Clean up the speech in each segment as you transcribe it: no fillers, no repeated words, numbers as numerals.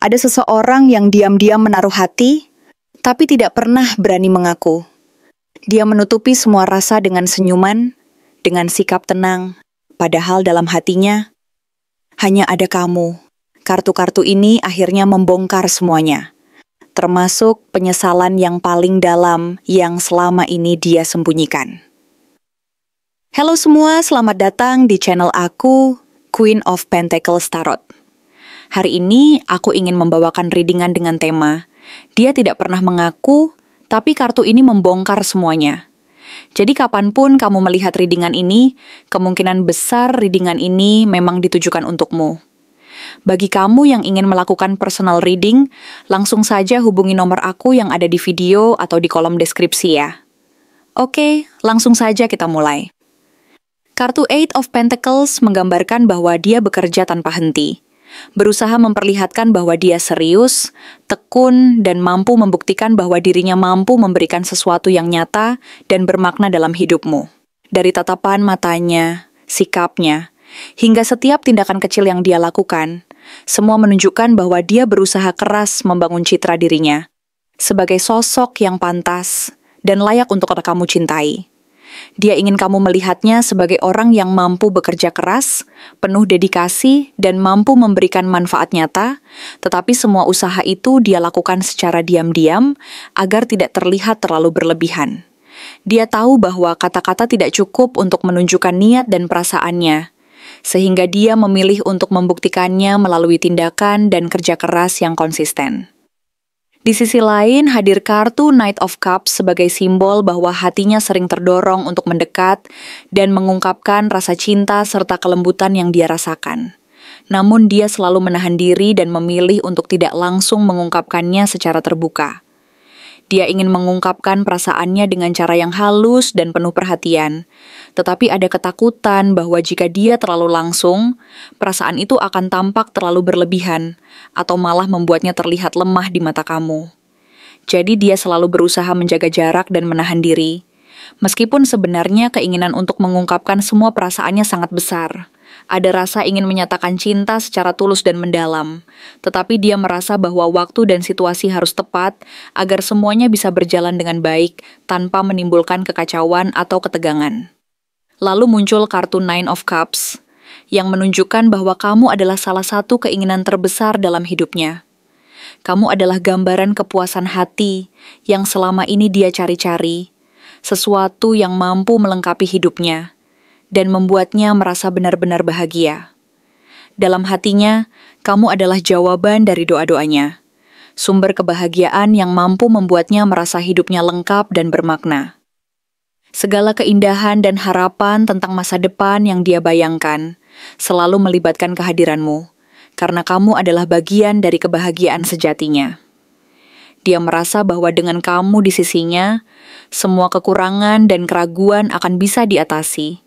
Ada seseorang yang diam-diam menaruh hati, tapi tidak pernah berani mengaku. Dia menutupi semua rasa dengan senyuman, dengan sikap tenang, padahal dalam hatinya hanya ada kamu. Kartu-kartu ini akhirnya membongkar semuanya, termasuk penyesalan yang paling dalam yang selama ini dia sembunyikan. Halo semua, selamat datang di channel aku, Queen of Pentacles Tarot. Hari ini aku ingin membawakan readingan dengan tema, dia tidak pernah mengaku, tapi kartu ini membongkar semuanya. Jadi kapanpun kamu melihat readingan ini, kemungkinan besar readingan ini memang ditujukan untukmu. Bagi kamu yang ingin melakukan personal reading, langsung saja hubungi nomor aku yang ada di video atau di kolom deskripsi ya. Oke, langsung saja kita mulai. Kartu Eight of Pentacles menggambarkan bahwa dia bekerja tanpa henti. Berusaha memperlihatkan bahwa dia serius, tekun, dan mampu membuktikan bahwa dirinya mampu memberikan sesuatu yang nyata dan bermakna dalam hidupmu. Dari tatapan matanya, sikapnya, hingga setiap tindakan kecil yang dia lakukan, semua menunjukkan bahwa dia berusaha keras membangun citra dirinya sebagai sosok yang pantas dan layak untuk kamu cintai. Dia ingin kamu melihatnya sebagai orang yang mampu bekerja keras, penuh dedikasi, dan mampu memberikan manfaat nyata, tetapi semua usaha itu dia lakukan secara diam-diam agar tidak terlihat terlalu berlebihan. Dia tahu bahwa kata-kata tidak cukup untuk menunjukkan niat dan perasaannya, sehingga dia memilih untuk membuktikannya melalui tindakan dan kerja keras yang konsisten. Di sisi lain, hadir kartu Knight of Cups sebagai simbol bahwa hatinya sering terdorong untuk mendekat dan mengungkapkan rasa cinta serta kelembutan yang dia rasakan. Namun dia selalu menahan diri dan memilih untuk tidak langsung mengungkapkannya secara terbuka. Dia ingin mengungkapkan perasaannya dengan cara yang halus dan penuh perhatian, tetapi ada ketakutan bahwa jika dia terlalu langsung, perasaan itu akan tampak terlalu berlebihan, atau malah membuatnya terlihat lemah di mata kamu. Jadi dia selalu berusaha menjaga jarak dan menahan diri, meskipun sebenarnya keinginan untuk mengungkapkan semua perasaannya sangat besar. Ada rasa ingin menyatakan cinta secara tulus dan mendalam, tetapi dia merasa bahwa waktu dan situasi harus tepat agar semuanya bisa berjalan dengan baik tanpa menimbulkan kekacauan atau ketegangan. Lalu muncul kartu Nine of Cups, yang menunjukkan bahwa kamu adalah salah satu keinginan terbesar dalam hidupnya. Kamu adalah gambaran kepuasan hati yang selama ini dia cari-cari, sesuatu yang mampu melengkapi hidupnya dan membuatnya merasa benar-benar bahagia. Dalam hatinya, kamu adalah jawaban dari doa-doanya, sumber kebahagiaan yang mampu membuatnya merasa hidupnya lengkap dan bermakna. Segala keindahan dan harapan tentang masa depan yang dia bayangkan selalu melibatkan kehadiranmu, karena kamu adalah bagian dari kebahagiaan sejatinya. Dia merasa bahwa dengan kamu di sisinya, semua kekurangan dan keraguan akan bisa diatasi,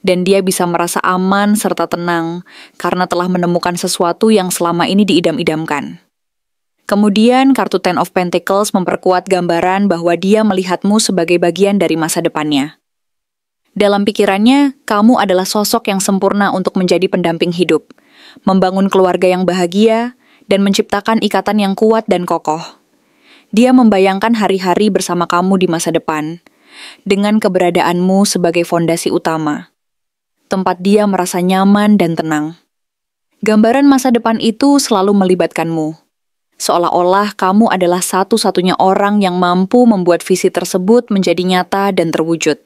dan dia bisa merasa aman serta tenang karena telah menemukan sesuatu yang selama ini diidam-idamkan. Kemudian, kartu Ten of Pentacles memperkuat gambaran bahwa dia melihatmu sebagai bagian dari masa depannya. Dalam pikirannya, kamu adalah sosok yang sempurna untuk menjadi pendamping hidup, membangun keluarga yang bahagia, dan menciptakan ikatan yang kuat dan kokoh. Dia membayangkan hari-hari bersama kamu di masa depan, dengan keberadaanmu sebagai fondasi utama. Tempat dia merasa nyaman dan tenang. Gambaran masa depan itu selalu melibatkanmu. Seolah-olah kamu adalah satu-satunya orang yang mampu membuat visi tersebut menjadi nyata dan terwujud.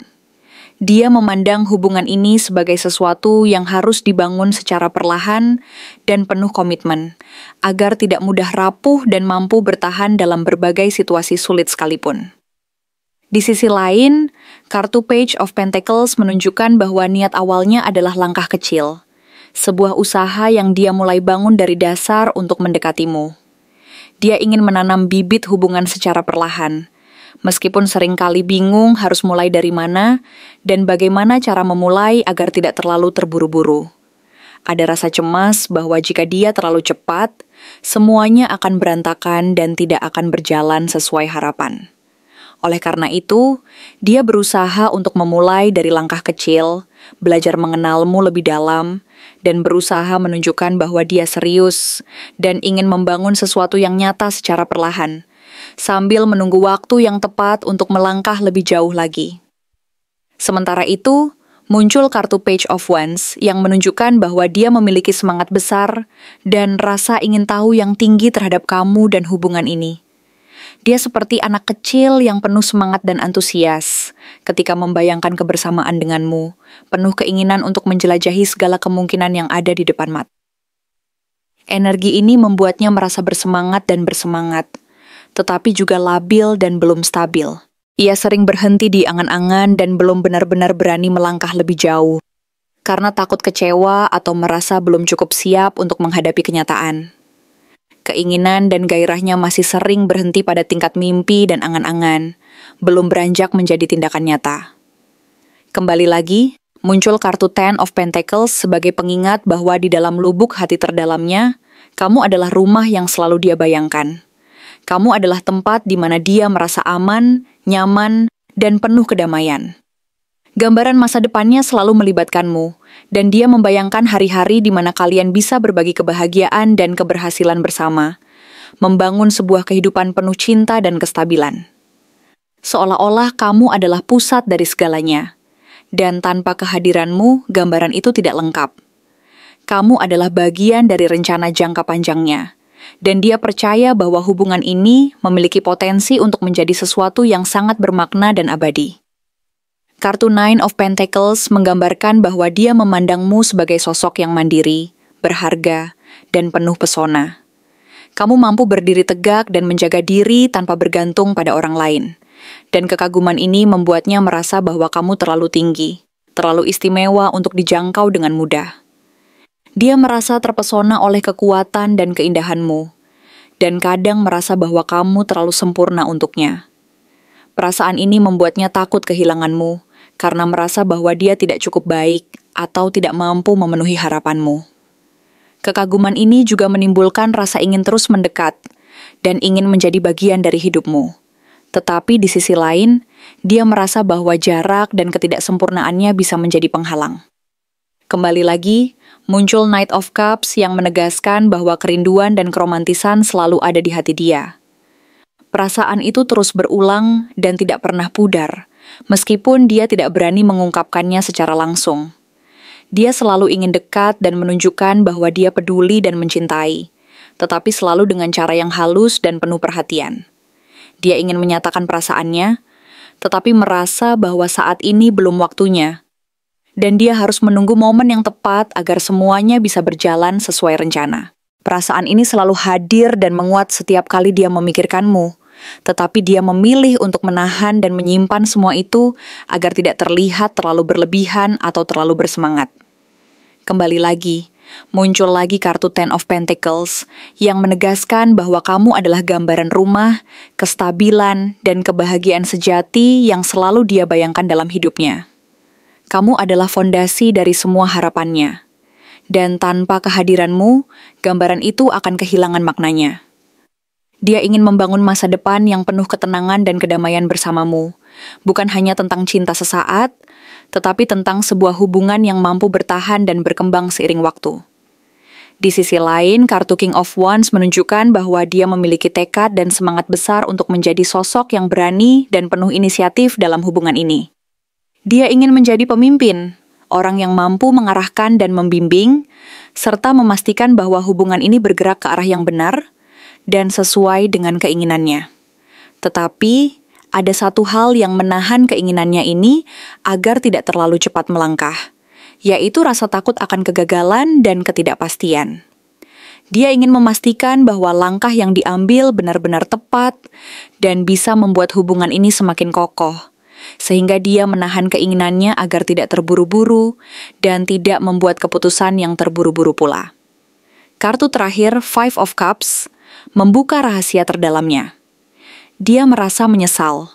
Dia memandang hubungan ini sebagai sesuatu yang harus dibangun secara perlahan dan penuh komitmen, agar tidak mudah rapuh dan mampu bertahan dalam berbagai situasi sulit sekalipun. Di sisi lain, kartu Page of Pentacles menunjukkan bahwa niat awalnya adalah langkah kecil, sebuah usaha yang dia mulai bangun dari dasar untuk mendekatimu. Dia ingin menanam bibit hubungan secara perlahan, meskipun seringkali bingung harus mulai dari mana dan bagaimana cara memulai agar tidak terlalu terburu-buru. Ada rasa cemas bahwa jika dia terlalu cepat, semuanya akan berantakan dan tidak akan berjalan sesuai harapan. Oleh karena itu, dia berusaha untuk memulai dari langkah kecil, belajar mengenalmu lebih dalam, dan berusaha menunjukkan bahwa dia serius dan ingin membangun sesuatu yang nyata secara perlahan, sambil menunggu waktu yang tepat untuk melangkah lebih jauh lagi. Sementara itu, muncul kartu Page of Wands yang menunjukkan bahwa dia memiliki semangat besar dan rasa ingin tahu yang tinggi terhadap kamu dan hubungan ini. Dia seperti anak kecil yang penuh semangat dan antusias ketika membayangkan kebersamaan denganmu, penuh keinginan untuk menjelajahi segala kemungkinan yang ada di depan mata. Energi ini membuatnya merasa bersemangat dan bersemangat, tetapi juga labil dan belum stabil. Ia sering berhenti di angan-angan dan belum benar-benar berani melangkah lebih jauh, karena takut kecewa atau merasa belum cukup siap untuk menghadapi kenyataan. Keinginan dan gairahnya masih sering berhenti pada tingkat mimpi dan angan-angan, belum beranjak menjadi tindakan nyata. Kembali lagi, muncul kartu Ten of Pentacles sebagai pengingat bahwa di dalam lubuk hati terdalamnya, kamu adalah rumah yang selalu dia bayangkan. Kamu adalah tempat di mana dia merasa aman, nyaman, dan penuh kedamaian. Gambaran masa depannya selalu melibatkanmu, dan dia membayangkan hari-hari di mana kalian bisa berbagi kebahagiaan dan keberhasilan bersama, membangun sebuah kehidupan penuh cinta dan kestabilan. Seolah-olah kamu adalah pusat dari segalanya, dan tanpa kehadiranmu, gambaran itu tidak lengkap. Kamu adalah bagian dari rencana jangka panjangnya, dan dia percaya bahwa hubungan ini memiliki potensi untuk menjadi sesuatu yang sangat bermakna dan abadi. Kartu Nine of Pentacles menggambarkan bahwa dia memandangmu sebagai sosok yang mandiri, berharga, dan penuh pesona. Kamu mampu berdiri tegak dan menjaga diri tanpa bergantung pada orang lain. Dan kekaguman ini membuatnya merasa bahwa kamu terlalu tinggi, terlalu istimewa untuk dijangkau dengan mudah. Dia merasa terpesona oleh kekuatan dan keindahanmu, dan kadang merasa bahwa kamu terlalu sempurna untuknya. Perasaan ini membuatnya takut kehilanganmu, karena merasa bahwa dia tidak cukup baik atau tidak mampu memenuhi harapanmu. Kekaguman ini juga menimbulkan rasa ingin terus mendekat dan ingin menjadi bagian dari hidupmu. Tetapi di sisi lain, dia merasa bahwa jarak dan ketidaksempurnaannya bisa menjadi penghalang. Kembali lagi, muncul Knight of Cups yang menegaskan bahwa kerinduan dan keromantisan selalu ada di hati dia. Perasaan itu terus berulang dan tidak pernah pudar, meskipun dia tidak berani mengungkapkannya secara langsung. Dia selalu ingin dekat dan menunjukkan bahwa dia peduli dan mencintai, tetapi selalu dengan cara yang halus dan penuh perhatian. Dia ingin menyatakan perasaannya, tetapi merasa bahwa saat ini belum waktunya, dan dia harus menunggu momen yang tepat agar semuanya bisa berjalan sesuai rencana. Perasaan ini selalu hadir dan menguat setiap kali dia memikirkanmu, tetapi dia memilih untuk menahan dan menyimpan semua itu agar tidak terlihat terlalu berlebihan atau terlalu bersemangat. Kembali lagi, muncul lagi kartu Ten of Pentacles yang menegaskan bahwa kamu adalah gambaran rumah, kestabilan, dan kebahagiaan sejati yang selalu dia bayangkan dalam hidupnya. Kamu adalah fondasi dari semua harapannya. Dan tanpa kehadiranmu, gambaran itu akan kehilangan maknanya. Dia ingin membangun masa depan yang penuh ketenangan dan kedamaian bersamamu, bukan hanya tentang cinta sesaat, tetapi tentang sebuah hubungan yang mampu bertahan dan berkembang seiring waktu. Di sisi lain, kartu King of Wands menunjukkan bahwa dia memiliki tekad dan semangat besar untuk menjadi sosok yang berani dan penuh inisiatif dalam hubungan ini. Dia ingin menjadi pemimpin, orang yang mampu mengarahkan dan membimbing, serta memastikan bahwa hubungan ini bergerak ke arah yang benar dan sesuai dengan keinginannya. Tetapi, ada satu hal yang menahan keinginannya ini agar tidak terlalu cepat melangkah, yaitu rasa takut akan kegagalan dan ketidakpastian. Dia ingin memastikan bahwa langkah yang diambil benar-benar tepat dan bisa membuat hubungan ini semakin kokoh, sehingga dia menahan keinginannya agar tidak terburu-buru dan tidak membuat keputusan yang terburu-buru pula. Kartu terakhir, Five of Cups, membuka rahasia terdalamnya. Dia merasa menyesal.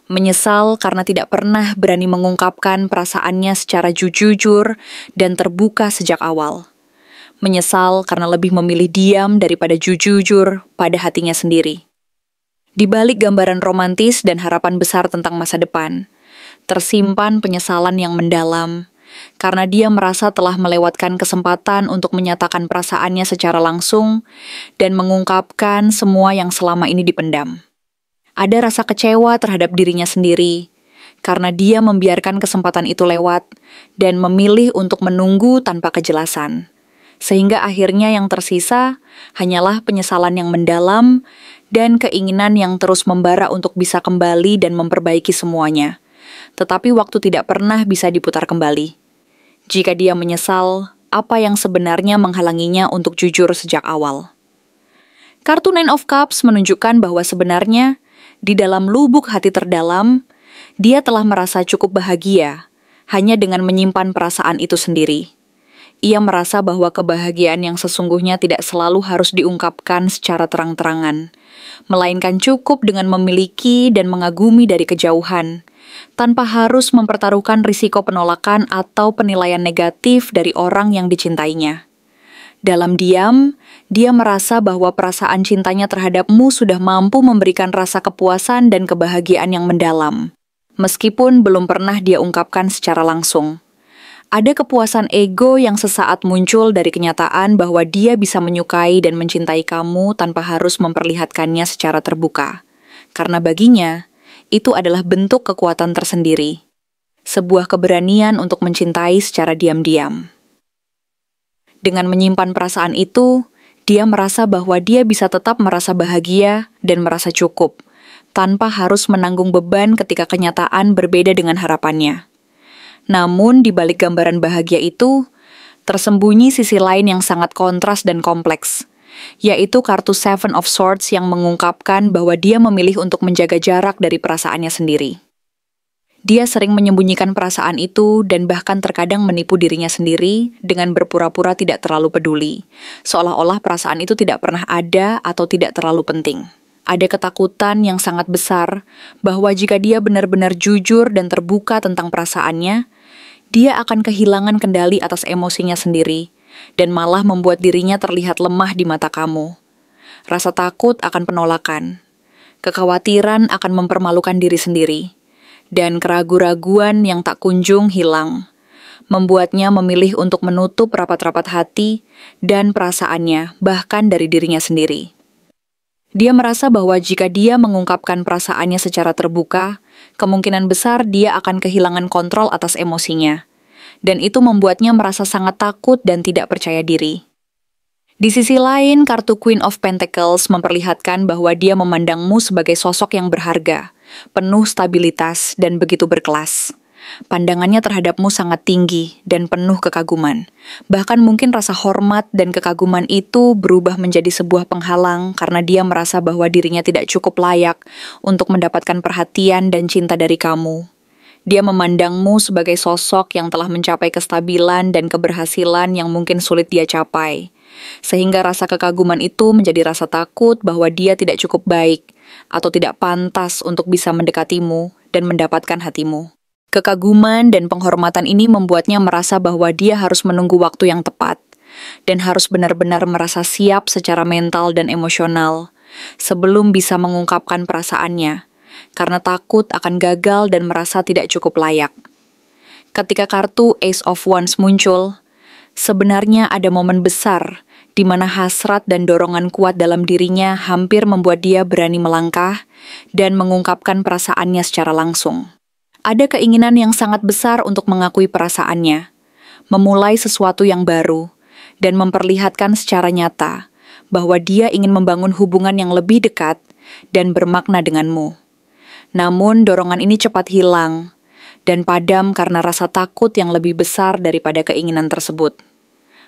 Menyesal karena tidak pernah berani mengungkapkan perasaannya secara jujur dan terbuka sejak awal. Menyesal karena lebih memilih diam daripada jujur pada hatinya sendiri. Di balik gambaran romantis dan harapan besar tentang masa depan, tersimpan penyesalan yang mendalam karena dia merasa telah melewatkan kesempatan untuk menyatakan perasaannya secara langsung dan mengungkapkan semua yang selama ini dipendam. Ada rasa kecewa terhadap dirinya sendiri, karena dia membiarkan kesempatan itu lewat dan memilih untuk menunggu tanpa kejelasan. Sehingga akhirnya yang tersisa hanyalah penyesalan yang mendalam dan keinginan yang terus membara untuk bisa kembali dan memperbaiki semuanya. Tetapi waktu tidak pernah bisa diputar kembali. Jika dia menyesal, apa yang sebenarnya menghalanginya untuk jujur sejak awal? Kartu Nine of Cups menunjukkan bahwa sebenarnya di dalam lubuk hati terdalam, dia telah merasa cukup bahagia hanya dengan menyimpan perasaan itu sendiri. Ia merasa bahwa kebahagiaan yang sesungguhnya tidak selalu harus diungkapkan secara terang-terangan, melainkan cukup dengan memiliki dan mengagumi dari kejauhan, tanpa harus mempertaruhkan risiko penolakan atau penilaian negatif dari orang yang dicintainya. Dalam diam, dia merasa bahwa perasaan cintanya terhadapmu sudah mampu memberikan rasa kepuasan dan kebahagiaan yang mendalam, meskipun belum pernah dia ungkapkan secara langsung. Ada kepuasan ego yang sesaat muncul dari kenyataan bahwa dia bisa menyukai dan mencintai kamu tanpa harus memperlihatkannya secara terbuka. Karena baginya, itu adalah bentuk kekuatan tersendiri. Sebuah keberanian untuk mencintai secara diam-diam. Dengan menyimpan perasaan itu, dia merasa bahwa dia bisa tetap merasa bahagia dan merasa cukup, tanpa harus menanggung beban ketika kenyataan berbeda dengan harapannya. Namun, di balik gambaran bahagia itu, tersembunyi sisi lain yang sangat kontras dan kompleks, yaitu kartu Seven of Swords yang mengungkapkan bahwa dia memilih untuk menjaga jarak dari perasaannya sendiri. Dia sering menyembunyikan perasaan itu dan bahkan terkadang menipu dirinya sendiri dengan berpura-pura tidak terlalu peduli, seolah-olah perasaan itu tidak pernah ada atau tidak terlalu penting. Ada ketakutan yang sangat besar bahwa jika dia benar-benar jujur dan terbuka tentang perasaannya, dia akan kehilangan kendali atas emosinya sendiri dan malah membuat dirinya terlihat lemah di mata kamu. Rasa takut akan penolakan, kekhawatiran akan mempermalukan diri sendiri, dan keraguan-raguan yang tak kunjung hilang, membuatnya memilih untuk menutup rapat-rapat hati dan perasaannya, bahkan dari dirinya sendiri. Dia merasa bahwa jika dia mengungkapkan perasaannya secara terbuka, kemungkinan besar dia akan kehilangan kontrol atas emosinya, dan itu membuatnya merasa sangat takut dan tidak percaya diri. Di sisi lain, kartu Queen of Pentacles memperlihatkan bahwa dia memandangmu sebagai sosok yang berharga, penuh stabilitas, dan begitu berkelas. Pandangannya terhadapmu sangat tinggi dan penuh kekaguman. Bahkan mungkin rasa hormat dan kekaguman itu berubah menjadi sebuah penghalang karena dia merasa bahwa dirinya tidak cukup layak untuk mendapatkan perhatian dan cinta dari kamu. Dia memandangmu sebagai sosok yang telah mencapai kestabilan dan keberhasilan yang mungkin sulit dia capai. Sehingga rasa kekaguman itu menjadi rasa takut bahwa dia tidak cukup baik atau tidak pantas untuk bisa mendekatimu dan mendapatkan hatimu. Kekaguman dan penghormatan ini membuatnya merasa bahwa dia harus menunggu waktu yang tepat dan harus benar-benar merasa siap secara mental dan emosional sebelum bisa mengungkapkan perasaannya karena takut akan gagal dan merasa tidak cukup layak. Ketika kartu Ace of Wands muncul, sebenarnya ada momen besar di mana hasrat dan dorongan kuat dalam dirinya hampir membuat dia berani melangkah dan mengungkapkan perasaannya secara langsung. Ada keinginan yang sangat besar untuk mengakui perasaannya, memulai sesuatu yang baru, dan memperlihatkan secara nyata bahwa dia ingin membangun hubungan yang lebih dekat dan bermakna denganmu. Namun dorongan ini cepat hilang dan padam karena rasa takut yang lebih besar daripada keinginan tersebut.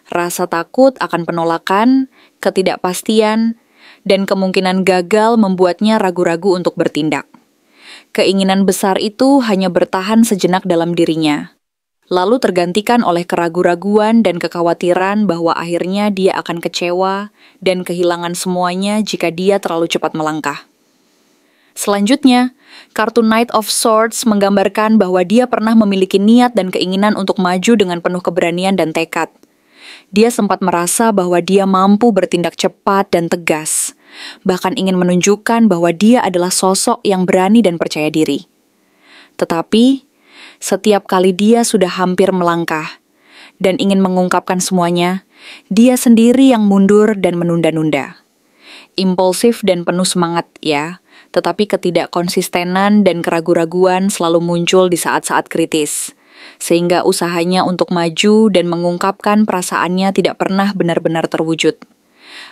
Rasa takut akan penolakan, ketidakpastian, dan kemungkinan gagal membuatnya ragu-ragu untuk bertindak. Keinginan besar itu hanya bertahan sejenak dalam dirinya, lalu tergantikan oleh keraguan-raguan dan kekhawatiran bahwa akhirnya dia akan kecewa dan kehilangan semuanya jika dia terlalu cepat melangkah. Selanjutnya, kartu Knight of Swords menggambarkan bahwa dia pernah memiliki niat dan keinginan untuk maju dengan penuh keberanian dan tekad. Dia sempat merasa bahwa dia mampu bertindak cepat dan tegas, bahkan ingin menunjukkan bahwa dia adalah sosok yang berani dan percaya diri. Tetapi, Setiap kali dia sudah hampir melangkah dan ingin mengungkapkan semuanya, dia sendiri yang mundur dan menunda-nunda. Impulsif dan penuh semangat, ya, tetapi ketidakkonsistenan dan keraguan-raguan selalu muncul di saat-saat kritis, sehingga usahanya untuk maju dan mengungkapkan perasaannya tidak pernah benar-benar terwujud.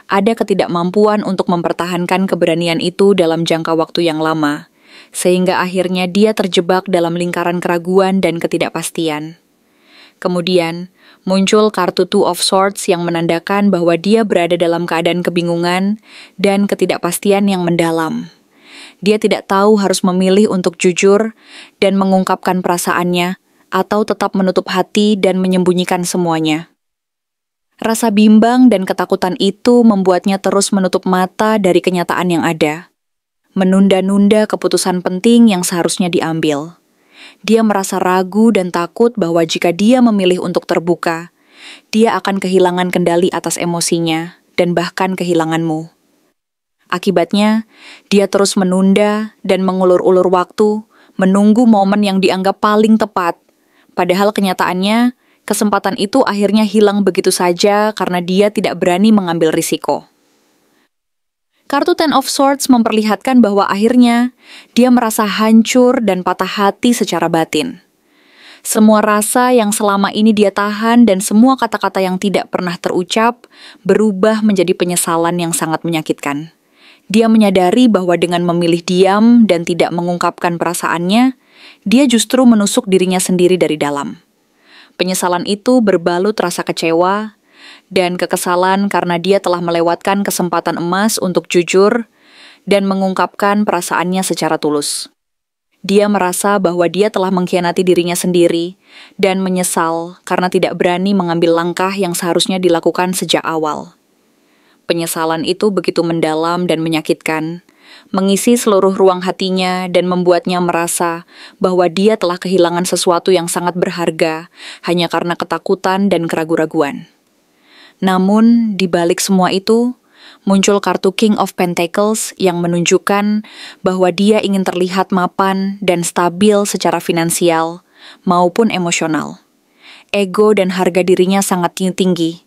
Ada ketidakmampuan untuk mempertahankan keberanian itu dalam jangka waktu yang lama, sehingga akhirnya dia terjebak dalam lingkaran keraguan dan ketidakpastian. Kemudian, muncul kartu Two of Swords yang menandakan bahwa dia berada dalam keadaan kebingungan dan ketidakpastian yang mendalam. Dia tidak tahu harus memilih untuk jujur dan mengungkapkan perasaannya, atau tetap menutup hati dan menyembunyikan semuanya. Rasa bimbang dan ketakutan itu membuatnya terus menutup mata dari kenyataan yang ada, menunda-nunda keputusan penting yang seharusnya diambil. Dia merasa ragu dan takut bahwa jika dia memilih untuk terbuka, dia akan kehilangan kendali atas emosinya dan bahkan kehilanganmu. Akibatnya, dia terus menunda dan mengulur-ulur waktu, menunggu momen yang dianggap paling tepat. Padahal kenyataannya, kesempatan itu akhirnya hilang begitu saja karena dia tidak berani mengambil risiko. Kartu Ten of Swords memperlihatkan bahwa akhirnya dia merasa hancur dan patah hati secara batin. Semua rasa yang selama ini dia tahan dan semua kata-kata yang tidak pernah terucap berubah menjadi penyesalan yang sangat menyakitkan. Dia menyadari bahwa dengan memilih diam dan tidak mengungkapkan perasaannya, dia justru menusuk dirinya sendiri dari dalam. Penyesalan itu berbalut rasa kecewa dan kekesalan karena dia telah melewatkan kesempatan emas untuk jujur dan mengungkapkan perasaannya secara tulus. Dia merasa bahwa dia telah mengkhianati dirinya sendiri dan menyesal karena tidak berani mengambil langkah yang seharusnya dilakukan sejak awal. Penyesalan itu begitu mendalam dan menyakitkan, mengisi seluruh ruang hatinya dan membuatnya merasa bahwa dia telah kehilangan sesuatu yang sangat berharga hanya karena ketakutan dan keraguan-raguan. Namun, di balik semua itu, muncul kartu King of Pentacles yang menunjukkan bahwa dia ingin terlihat mapan dan stabil secara finansial maupun emosional. Ego dan harga dirinya sangat tinggi,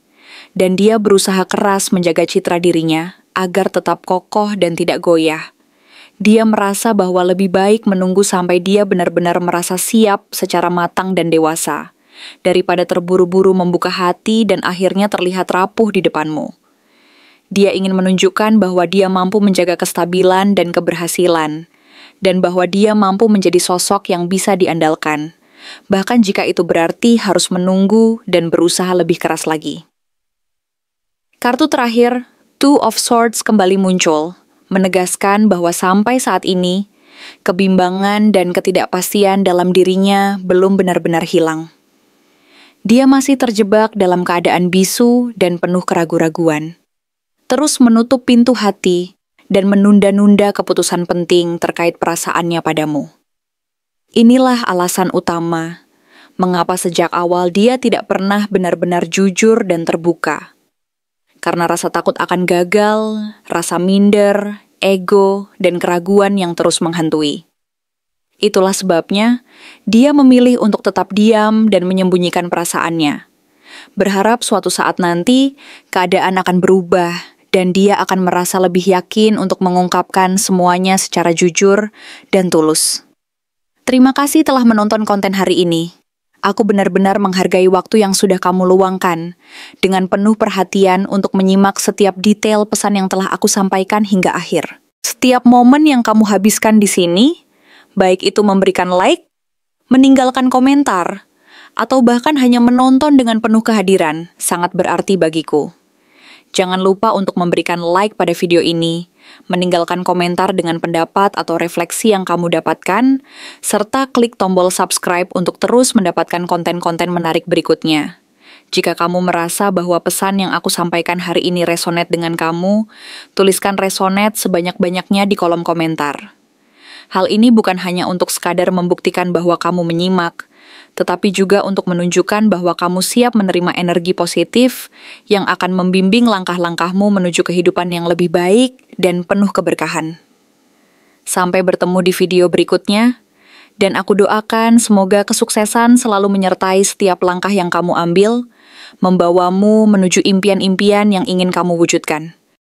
dan dia berusaha keras menjaga citra dirinya agar tetap kokoh dan tidak goyah. Dia merasa bahwa lebih baik menunggu sampai dia benar-benar merasa siap secara matang dan dewasa, daripada terburu-buru membuka hati dan akhirnya terlihat rapuh di depanmu. Dia ingin menunjukkan bahwa dia mampu menjaga kestabilan dan keberhasilan, dan bahwa dia mampu menjadi sosok yang bisa diandalkan, bahkan jika itu berarti harus menunggu dan berusaha lebih keras lagi. Kartu terakhir, Two of Swords kembali muncul, menegaskan bahwa sampai saat ini, kebimbangan dan ketidakpastian dalam dirinya belum benar-benar hilang. Dia masih terjebak dalam keadaan bisu dan penuh keraguan-raguan. Terus menutup pintu hati dan menunda-nunda keputusan penting terkait perasaannya padamu. Inilah alasan utama mengapa sejak awal dia tidak pernah benar-benar jujur dan terbuka. Karena rasa takut akan gagal, rasa minder, ego, dan keraguan yang terus menghantui. Itulah sebabnya dia memilih untuk tetap diam dan menyembunyikan perasaannya. Berharap suatu saat nanti keadaan akan berubah dan dia akan merasa lebih yakin untuk mengungkapkan semuanya secara jujur dan tulus. Terima kasih telah menonton konten hari ini. Aku benar-benar menghargai waktu yang sudah kamu luangkan dengan penuh perhatian untuk menyimak setiap detail pesan yang telah aku sampaikan hingga akhir. Setiap momen yang kamu habiskan di sini, baik itu memberikan like, meninggalkan komentar, atau bahkan hanya menonton dengan penuh kehadiran, sangat berarti bagiku. Jangan lupa untuk memberikan like pada video ini, meninggalkan komentar dengan pendapat atau refleksi yang kamu dapatkan, serta klik tombol subscribe untuk terus mendapatkan konten-konten menarik berikutnya. Jika kamu merasa bahwa pesan yang aku sampaikan hari ini resonate dengan kamu, tuliskan resonate sebanyak-banyaknya di kolom komentar. Hal ini bukan hanya untuk sekadar membuktikan bahwa kamu menyimak, tetapi juga untuk menunjukkan bahwa kamu siap menerima energi positif yang akan membimbing langkah-langkahmu menuju kehidupan yang lebih baik dan penuh keberkahan. Sampai bertemu di video berikutnya, Dan aku doakan semoga kesuksesan selalu menyertai setiap langkah yang kamu ambil, membawamu menuju impian-impian yang ingin kamu wujudkan.